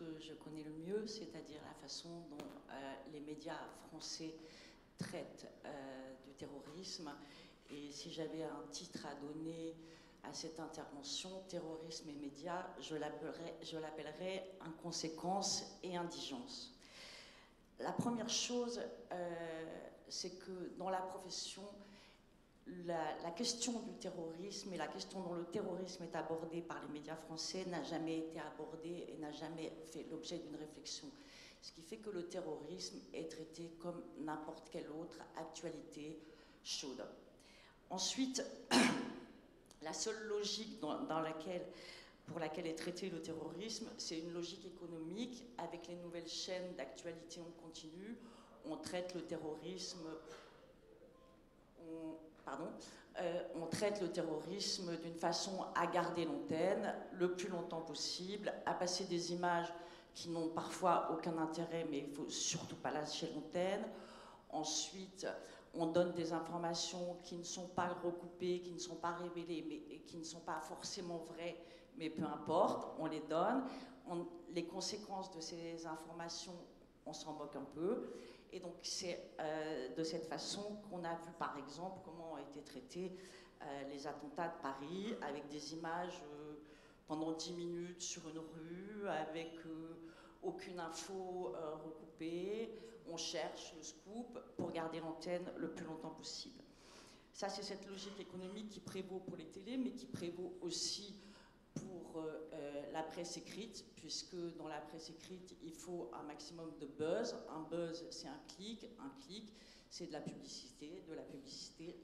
que je connais le mieux, c'est-à-dire la façon dont les médias français traitent du terrorisme. Et si j'avais un titre à donner à cette intervention, terrorisme et médias, je l'appellerais inconséquence et indigence. La première chose, c'est que dans la profession, la question du terrorisme et la question dont le terrorisme est abordé par les médias français n'a jamais été abordée et n'a jamais fait l'objet d'une réflexion. Ce qui fait que le terrorisme est traité comme n'importe quelle autre actualité chaude. Ensuite, la seule logique pour laquelle est traité le terrorisme, c'est une logique économique. Avec les nouvelles chaînes d'actualité en continu, on traite le terrorisme... on traite le terrorisme d'une façon à garder l'antenne le plus longtemps possible, à passer des images qui n'ont parfois aucun intérêt, mais il ne faut surtout pas lâcher l'antenne. Ensuite, on donne des informations qui ne sont pas recoupées, qui ne sont pas révélées, mais qui ne sont pas forcément vraies, mais peu importe, on les donne. Les conséquences de ces informations, on s'en moque un peu. Et donc c'est de cette façon qu'on a vu par exemple comment ont été traités les attentats de Paris, avec des images pendant 10 minutes sur une rue, avec aucune info recoupée. On cherche le scoop pour garder l'antenne le plus longtemps possible. Ça, c'est cette logique économique qui prévaut pour les télés, mais qui prévaut aussi pour la presse écrite, puisque dans la presse écrite, il faut un maximum de buzz. Un buzz, c'est un clic, c'est de la publicité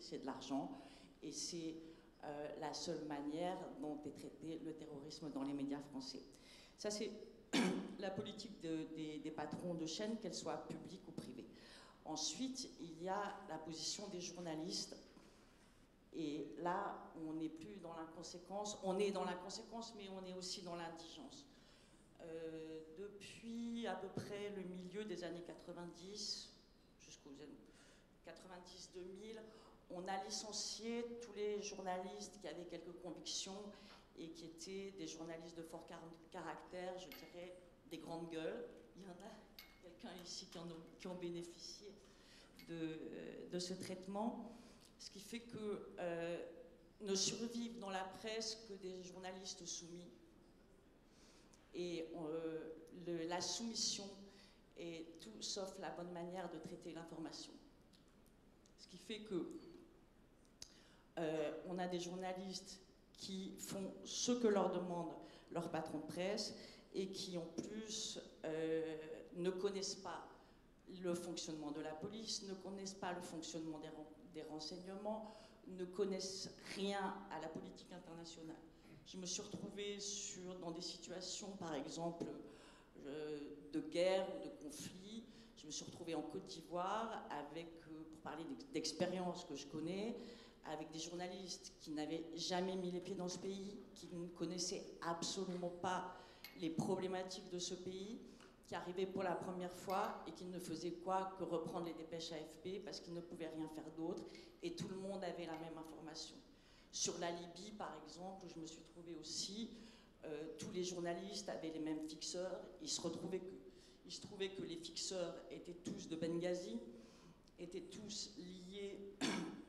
c'est de l'argent, et c'est la seule manière dont est traité le terrorisme dans les médias français. Ça, c'est la politique des patrons de chaînes, qu'elles soient publiques ou privées. Ensuite, il y a la position des journalistes. Et là, on n'est plus dans l'inconséquence, on est dans l'inconséquence, mais on est aussi dans l'indigence. Depuis à peu près le milieu des années 90, jusqu'aux 90-2000, on a licencié tous les journalistes qui avaient quelques convictions et qui étaient des journalistes de fort caractère, je dirais des grandes gueules. Il y en a quelqu'un ici qui ont bénéficié de ce traitement. Ce qui fait que ne survivent dans la presse que des journalistes soumis. Et la soumission est tout sauf la bonne manière de traiter l'information. Ce qui fait que on a des journalistes qui font ce que leur demande leur patron de presse et qui en plus ne connaissent pas le fonctionnement de la police, ne connaissent pas le fonctionnement des renseignements, ne connaissent rien à la politique internationale. Je me suis retrouvée dans des situations, par exemple, de guerre ou de conflit. Je me suis retrouvée en Côte d'Ivoire pour parler d'expériences que je connais, avec des journalistes qui n'avaient jamais mis les pieds dans ce pays, qui ne connaissaient absolument pas les problématiques de ce pays, qui arrivaient pour la première fois et qui ne faisaient quoi que reprendre les dépêches AFP parce qu'ils ne pouvaient rien faire d'autre, et tout le monde avait la même information. Sur la Libye, par exemple, où je me suis trouvée aussi, tous les journalistes avaient les mêmes fixeurs. Il se trouvait que les fixeurs étaient tous de Benghazi, étaient tous liés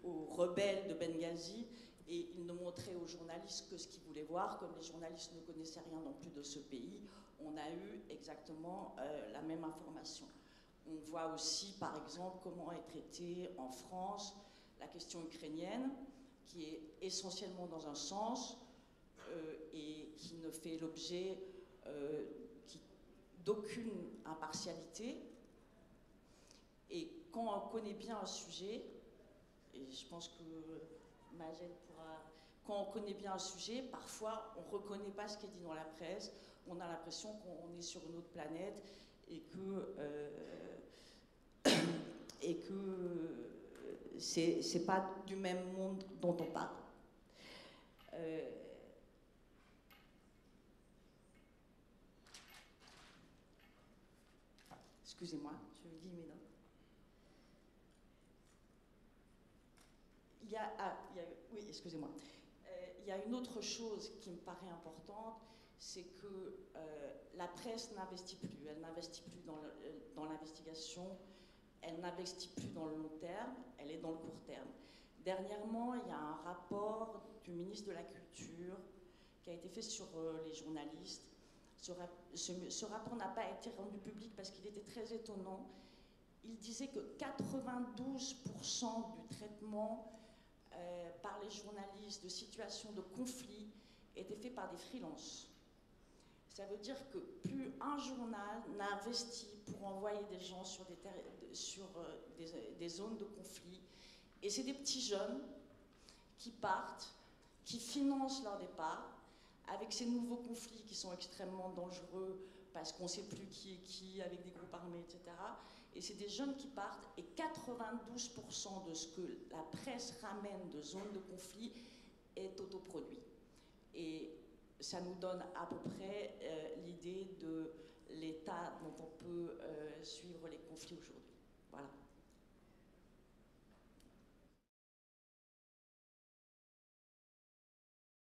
aux rebelles de Benghazi, et ils ne montraient aux journalistes que ce qu'ils voulaient voir. Comme les journalistes ne connaissaient rien non plus de ce pays, on a eu exactement la même information. On voit aussi, par exemple, comment est traitée en France la question ukrainienne, qui est essentiellement dans un sens et qui ne fait l'objet d'aucune impartialité. Et quand on connaît bien un sujet, et je pense que Majed pourra... Quand on connaît bien un sujet, parfois on ne reconnaît pas ce qui est dit dans la presse, on a l'impression qu'on est sur une autre planète et que c'est pas du même monde dont on parle. Excusez-moi, je lis mes notes. Oui, excusez-moi. Il y a une autre chose qui me paraît importante, c'est que la presse n'investit plus. Elle n'investit plus dans l'investigation, elle n'investit plus dans le long terme, elle est dans le court terme. Dernièrement, il y a un rapport du ministre de la Culture qui a été fait sur les journalistes. Ce rapport n'a pas été rendu public parce qu'il était très étonnant. Il disait que 92% du traitement par les journalistes de situations de conflit était fait par des freelances. Ça veut dire que plus un journal n'investit pour envoyer des gens sur des zones de conflit. Et c'est des petits jeunes qui partent, qui financent leur départ, avec ces nouveaux conflits qui sont extrêmement dangereux parce qu'on ne sait plus qui est qui, avec des groupes armés, etc. Et c'est des jeunes qui partent, et 92% de ce que la presse ramène de zones de conflit est autoproduit. Et ça nous donne à peu près l'idée de l'état dont on peut suivre les conflits aujourd'hui. Voilà.